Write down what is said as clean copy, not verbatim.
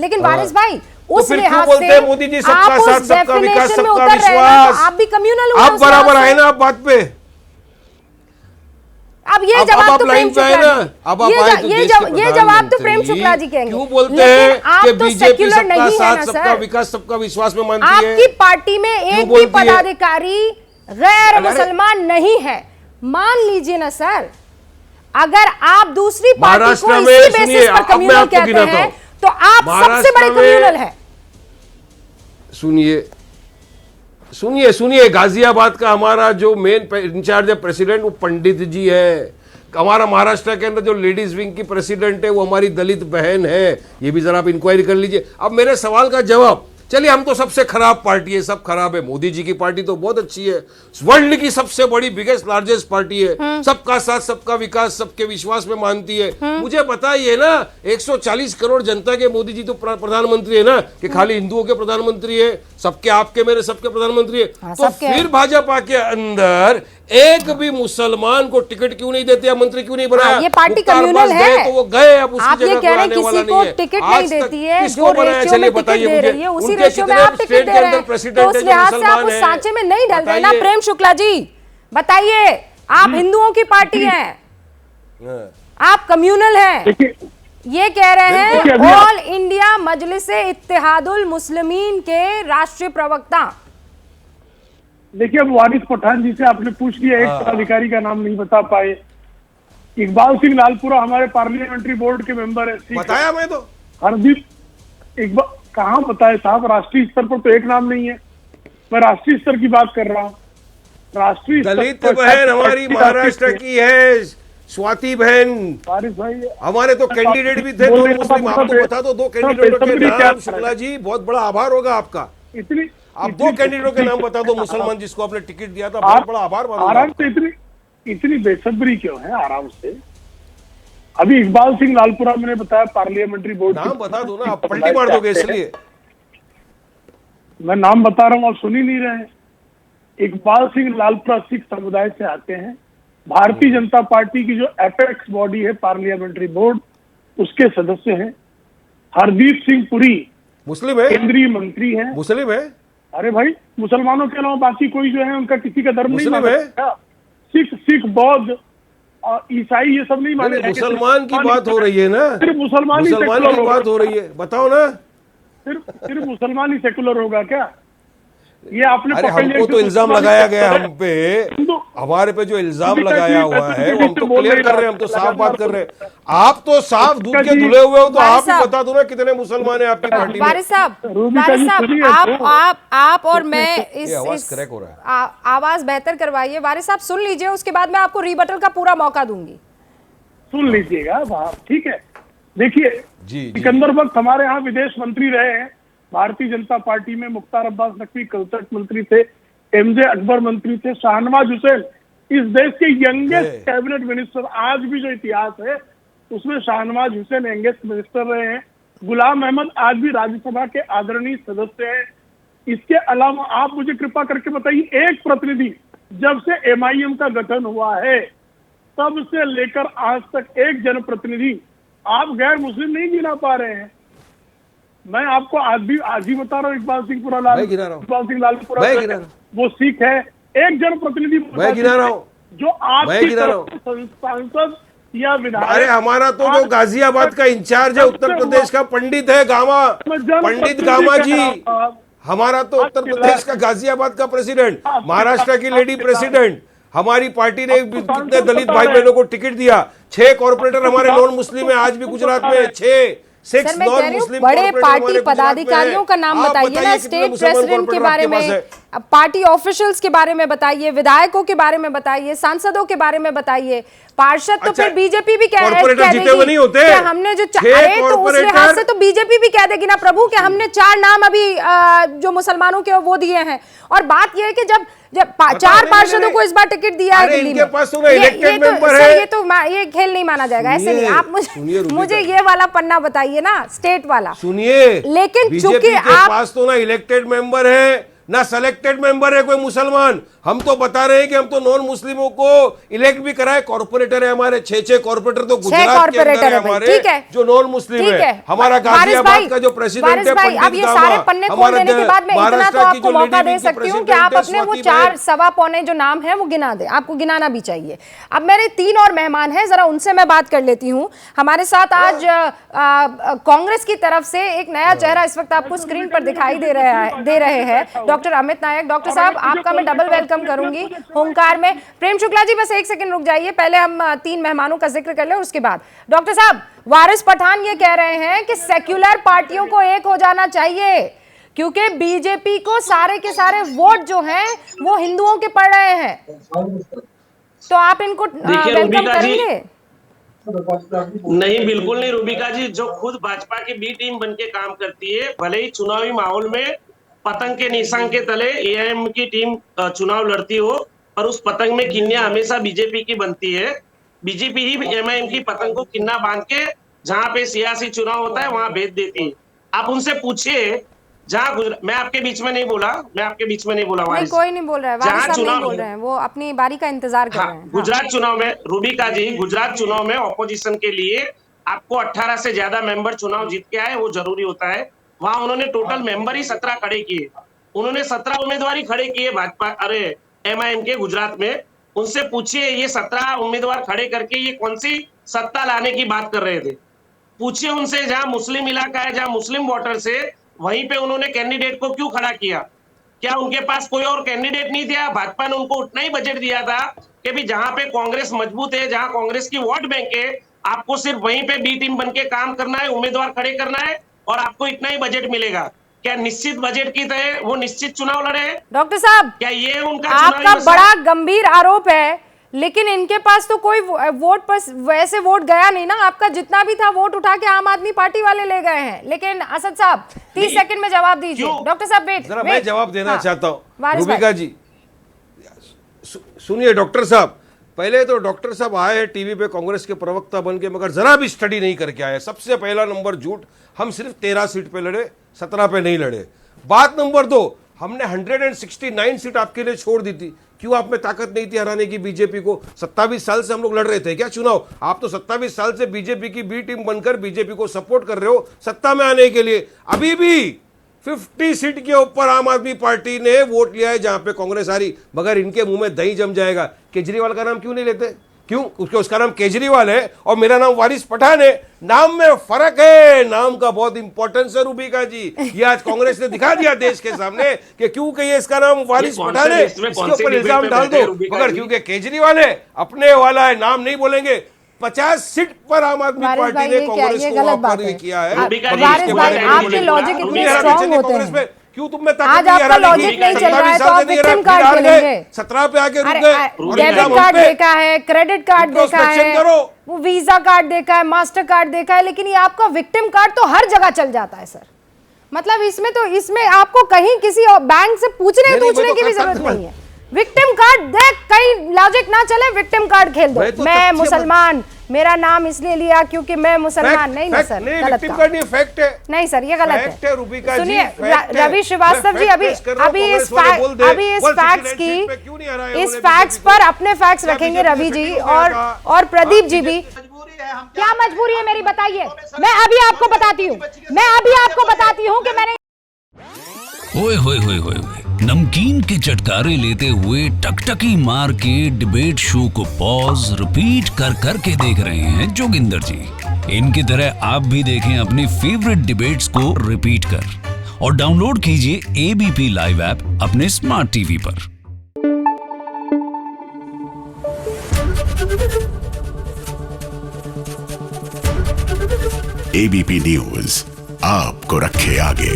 लेकिन वारिस भाई उस फिर लिहाज क्यों बोलते से हैं मोदी जी सबका आप साथ उस सबका विकास definition में सबका उतर रहे हैं ना, विश्वास, तो आप भी कम्युनल हुए आप उस बराबर लिहाज आए से। ना आप बात पे। अब ये अब जवाब आप तो लाइन प्रेम पे आए शुक्ला ना, जी, अब आप आए तो ये देश के जवाब तो प्रेम प्रधानमंत्री शुक्ला जी कहेंगे। क्यों बोलते लेकिन हैं आप कि तो बीजेपी सेक्युलर सबका नहीं है साथ ना सबका सर। विकास सबका विश्वास में मानती है। आपकी पार्टी में एक भी बोलती है? पदाधिकारी गैर अरे- मुसलमान नहीं है, मान लीजिए ना सर। अगर आप दूसरी पार्टी को महाराष्ट्र इसी में बेसिस सुनिए, पर अब मैं कम्युनल आपको कहते गिनाता हैं हूं। तो आप सबसे महाराष्ट्र बड़े में- कम्युनल है। सुनिए सुनिए, गाजियाबाद का हमारा जो मेन इंचार्ज है प्रेसिडेंट, वो पंडित जी है। हमारा महाराष्ट्र के अंदर जो लेडीज विंग की प्रेसिडेंट है वो हमारी दलित बहन है। ये भी जरा आप इंक्वायरी कर लीजिए। अब मेरे सवाल का जवाब, चलिए हम तो सबसे खराब पार्टी है, सब खराब है, मोदी जी की पार्टी तो बहुत अच्छी है, वर्ल्ड की सबसे बड़ी बिगेस्ट लार्जेस्ट पार्टी है, सबका साथ सबका विकास सबके विश्वास में मानती है। मुझे बताइए ना, 140 करोड़ जनता के मोदी जी तो प्रधानमंत्री है ना, कि खाली हिंदुओं के प्रधानमंत्री है? सबके, आपके मेरे सबके प्रधानमंत्री है। तो फिर भाजपा के अंदर एक भी मुसलमान को टिकट क्यों नहीं देते या मंत्री क्यों नहीं बनाया? ये पार्टी मुख्तार कम्युनल अब्बास है। गए तो वो गए, अब उसकी आप ये जगह कह रहे हैं कोई आने वाला किसी को नहीं है। टिकट आज नहीं तक देती है, किसको जो बनाया? रेशियो चलिए में टिकट बताइए दे मुझे। रही है उसी उनके रेशियो में कितने आप टिकट स्टेट दे के रहे अंदर हैं, प्रेसिडेंट तो उस है जो लिहाज से आप मुसलमान उस है? सांचे में नहीं डल रहे ना। बताइए। प्रेम शुक्ला जी बताइए, आप हिंदुओं की पार्टी हैं, आप कम्युनल हैं, देखिए, ये कह रहे हैं देखिए, अभी ऑल इंडिया मजलिस इत्तेहादुल मुस्लिमीन के राष्ट्रीय प्रवक्ता। देखिए, अब वारिस पठान जी से आपने पूछ लिया, एक पदाधिकारी का नाम नहीं बता पाए। इकबाल सिंह लालपुरा हमारे पार्लियामेंट्री बोर्ड के मेंबर है, ठीक है। बताया मैं तो। हरदीप इकबाल कहाँ बताए साहब? राष्ट्रीय स्तर पर तो एक नाम नहीं है। मैं राष्ट्रीय स्तर की बात कर रहा हूँ। राष्ट्रीय स्तर दलित पर बहन हमारी महाराष्ट्र की है, स्वाति बहन। वारिस भाई, हमारे तो कैंडिडेट भी थे दो मुस्लिम, आपको बता दो, 2 कैंडिडेटों के नाम। शुक्ला जी बहुत बड़ा आभार होगा आपका। इतनी आप 2 कैंडिडेटों के नाम बता दो मुसलमान जिसको आपने टिकट दिया था, बहुत बड़ा आभार मानूंगा। आराम से इतनी बेसब्री क्यों है? आराम से। अभी इकबाल सिंह लालपुरा मैंने बताया पार्लियामेंट्री बोर्ड। नाम बता दो ना, आप पलटी मार दोगे इसलिए। मैं नाम बता रहा हूँ, आप सुन ही नहीं रहे हैं। इकबाल सिंह लालपुरा सिख समुदाय से आते हैं। भारतीय जनता पार्टी की जो एपेक्स बॉडी है पार्लियामेंट्री बोर्ड, उसके सदस्य हैं। हरदीप सिंह पुरी मुस्लिम है? केंद्रीय मंत्री हैं। मुस्लिम है? अरे भाई, मुसलमानों के अलावा बाकी कोई जो है उनका किसी का धर्म नहीं मुस्लिम माना है? जाता। सिख बौद्ध और ईसाई ये सब नहीं माने जाएंगे। मुसलमान की बात हो रही है ना, सिर्फ मुसलमान ही मुसलमान सेकुलर की होगा। बात हो रही है, बताओ ना। सिर्फ मुसलमान ही सेकुलर होगा क्या? ये आपने अरे पकड़ लिया हमको कि तो इल्जाम मुसलमान लगाया ही गया सेकुलर हम पे, हिंदू- हमारे पे जो इल्जाम हिंदू लगाया का हुआ है वो हम तो बोल क्लियर नहीं कर रहे हैं, हम तो साफ बात कर रहे हैं। आप तो साफ दूध के जी, धुले हुए हो, तो वारिस आप ही साहब। बता दो ना कितने मुसलमान हैं आपकी पार्टी में। वारिस साहब, रूबी का जी सुनिए तो। आप और मैं ये आवाज क्रैक हो रहा है। आवाज बेहतर करवाइए। वारिस साहब सुन लीजिए, उसके बाद मैं आपको रिबटल का पूरा मौका दूंगी। सुन लीजिएगा साहब, ठीक है। देखिए, जी। सिकंदर वक्त हमारे यहाँ विदेश मंत्री रहे हैं भारतीय जनता पार्टी में। मुख्तार अब्बास नकवी कल्चर मंत्री थे, एमजे अकबर मंत्री थे, शाहनवाज हुसैन इस देश के यंगेस्ट कैबिनेट मिनिस्टर, आज भी जो इतिहास है उसमें शाहनवाज हुसैन यंगेस्ट मिनिस्टर रहे हैं। गुलाम अहमद आज भी राज्यसभा के आदरणीय सदस्य हैं। इसके अलावा आप मुझे कृपा करके बताइए, एक प्रतिनिधि जब से एमआईएम का गठन हुआ है तब से लेकर आज तक एक जनप्रतिनिधि आप गैर मुस्लिम नहीं गिना पा रहे हैं। मैं आपको आज ही बता रहा हूँ, इकबाल सिंह इकबाल सिंह लालपुरा वो सिख है। एक जनप्रतिनिधि मैं गिना रहा हूँ जो आपकी सांसद या विधायक। अरे हमारा तो जो गाजियाबाद का इंचार्ज है उत्तर प्रदेश का, पंडित है गामा, पंडित गामा जी। हमारा तो उत्तर प्रदेश का गाजियाबाद का प्रेसिडेंट, महाराष्ट्र की लेडी प्रेसिडेंट। हमारी पार्टी ने कितने दलित भाई बहनों को टिकट दिया, 6 कॉर्पोरेटर हमारे नॉन मुस्लिम है आज भी गुजरात में, 6 नॉन मुस्लिम बड़े पार्टी पदाधिकारियों का नाम बताइए ना, स्टेट प्रेसिडेंट के बारे में, पार्टी ऑफिशियल्स के बारे में बताइए, विधायकों के बारे में बताइए, सांसदों के बारे में बताइए। पार्षद तो फिर बीजेपी भी कह नहीं होते कि हमने जो अरे तो उस लिहाज से तो बीजेपी भी कह देगी ना प्रभु कि हमने 4 नाम अभी जो मुसलमानों के वो दिए हैं। और बात यह है कि जब 4 पार्षदों को इस बार टिकट दिया है दिल्ली में, ये खेल नहीं माना जाएगा। ऐसे नहीं, आप मुझे ये वाला पन्ना बताइए ना, स्टेट वाला। सुनिए, लेकिन चूंकि आप पास तो ना इलेक्टेड मेंबर है, ना सेलेक्टेड मेंबर है कोई मुसलमान। हम तो बता रहे हैं कि हम तो नॉन मुस्लिमों को इलेक्ट भी कराए। कॉर्पोरेटर है हमारे 6 कॉर्पोरेटर तो गुजरात के अंदर है हमारे, ठीक है, जो नॉन मुस्लिम है। हमारा गाजियाबाद का जो प्रेसिडेंट है पंडित अब ये सारे पन्ने खोल देने के बाद मैं इतना तो आपको मौका दे सकती हूँ कि आप अपने वो 4 सवा पौने जो नाम है वो गिना दे, आपको गिनाना भी चाहिए। अब मेरे 3 और मेहमान हैं, जरा उनसे मैं बात कर लेती हूँ। हमारे साथ आज कांग्रेस की तरफ से एक नया चेहरा इस वक्त आपको स्क्रीन पर दिखाई दे रहे हैं, डॉक्टर अमित नायक। डॉक्टर साहब, आपका मैं डबल वेलकम करूंगी होमकार में। प्रेम शुक्ला जी बस 1 सेकंड रुक जाइए, पहले हम 3 मेहमानों का जिक्र कर ले, उसके बाद डॉक्टर साहब। वारिस पठान ये कह रहे हैं कि सेक्युलर पार्टियों को एक हो जाना चाहिए क्योंकि बीजेपी को सारे के सारे वोट जो हैं वो हिंदुओं के पड़ रहे हैं, तो आप इनको वेलकम करेंगे? नहीं, बिल्कुल नहीं रूबिका जी। जो खुद भाजपा की बी टीम बनके काम करती है, भले ही चुनावी माहौल में पतंग के निशान के तले एआईएम की टीम चुनाव लड़ती हो, पर उस पतंग में किन्या हमेशा बीजेपी की बनती है। बीजेपी ही एमआईएम की पतंग को किन्ना बांध के जहां पे सियासी चुनाव होता है वहां भेज देती है। आप उनसे पूछिए, जहां मैं आपके बीच में नहीं बोला, नहीं, कोई नहीं बोल रहा है, वारिस साहब नहीं बोल रहे हैं, वो अपनी बारी का इंतजार कर रहे हैं। गुजरात चुनाव में रूबिका जी, गुजरात चुनाव में ऑपोजिशन के लिए आपको 18 से ज्यादा मेंबर चुनाव जीत के आए, वो जरूरी होता है। वहां उन्होंने टोटल मेंबर ही 17 खड़े किए। उन्होंने 17 उम्मीदवार खड़े किए भाजपा एमआईएम के गुजरात में। उनसे पूछिए, ये 17 उम्मीदवार खड़े करके ये कौन सी सत्ता लाने की बात कर रहे थे? पूछिए उनसे, जहां मुस्लिम इलाका है, जहां मुस्लिम वोटर्स है, वहीं पे उन्होंने कैंडिडेट को क्यों खड़ा किया? क्या उनके पास कोई और कैंडिडेट नहीं था? भाजपा ने उनको उतना ही बजट दिया था कि भी जहां पे कांग्रेस मजबूत है, जहां कांग्रेस की वोट बैंक है, आपको सिर्फ वहीं पे बी टीम बनके काम करना है, उम्मीदवार खड़े करना है और आपको इतना ही बजट मिलेगा। क्या निश्चित बजट की तरह वो निश्चित चुनाव लड़े? डॉक्टर साहब, क्या ये उनका आपका बड़ा गंभीर आरोप है, लेकिन इनके पास तो कोई वोट पर वैसे वोट गया नहीं ना। आपका जितना भी था वोट उठा के आम आदमी पार्टी वाले ले गए हैं। लेकिन असद साहब 30 सेकंड में जवाब दीजिए। डॉक्टर साहब वेट, मैं जवाब देना चाहता हूँ। रूबिका जी सुनिए, डॉक्टर साहब पहले तो डॉक्टर साहब आए हैं टीवी पे कांग्रेस के प्रवक्ता बन के, मगर जरा भी स्टडी नहीं करके आए। सबसे पहला नंबर झूठ, हम सिर्फ 13 सीट पे लड़े, 17 पे नहीं लड़े। बात नंबर 2, हमने 169 सीट आपके लिए छोड़ दी थी। क्यों? आप में ताकत नहीं थी हराने की बीजेपी को। 27 साल से हम लोग लड़ रहे थे क्या चुनाव? आप तो 27 साल से बीजेपी की बी टीम बनकर बीजेपी को सपोर्ट कर रहे हो सत्ता में आने के लिए। अभी भी 50 सीट के ऊपर आम आदमी पार्टी ने वोट लिया है जहां पे कांग्रेस हारी, मगर इनके मुंह में दही जम जाएगा। केजरीवाल का नाम क्यों नहीं लेते? क्यों? क्योंकि उसका नाम केजरीवाल है और मेरा नाम वारिस पठान है। नाम में फर्क है, नाम का बहुत इंपॉर्टेंस है रूबिका जी। ये आज कांग्रेस ने दिखा दिया देश के सामने कि क्यों कहिए इसका नाम वारिस पठान है, इसके ऊपर इल्जाम डाल दो। मगर क्योंकि केजरीवाल है, अपने वाला है, नाम नहीं बोलेंगे। 50 सीट पर आम आदमी पार्टी ने कांग्रेस को ऑफर किया है। आपके लॉजिक इतने स्ट्रांग होते हैं, क्यों तुम में आज आपका लॉजिक नहीं चल रहा है तो आप विक्टिम कार्ड खेलेंगे। 17 पे आके रुक गए। डेबिट कार्ड देखा है, क्रेडिट कार्ड देखा है, वो वीजा कार्ड देखा है, मास्टर कार्ड देखा है, लेकिन ये आपका विक्टिम कार्ड तो हर जगह चल जाता है सर। मतलब इसमें आपको कहीं किसी बैंक से पूछने की भी जरूरत नहीं है। विक्टिम कार्ड देख, कहीं लॉजिक ना चले, विक्टिम कार्ड खेल दो। मैं मुसलमान, मेरा नाम इसलिए लिया क्योंकि मैं मुसलमान। नहीं ना सर, गलत नहीं, फैक्ट है। नहीं सर, ये गलत है। सुनिए रवि श्रीवास्तव जी, अभी इस फैक्ट्स पर अपने फैक्ट्स रखेंगे रवि जी और प्रदीप जी भी। क्या मजबूरी है मेरी, बताइए। मैं अभी आपको बताती हूँ कि मैंने ओए होए होए होए नमकीन के चटकारे लेते हुए टकटकी मार के डिबेट शो को पॉज रिपीट कर करके देख रहे हैं जोगिंदर जी। इनकी तरह आप भी देखें अपनी फेवरेट डिबेट्स को रिपीट कर और डाउनलोड कीजिए एबीपी लाइव ऐप अपने स्मार्ट टीवी पर। एबीपी न्यूज आपको रखे आगे।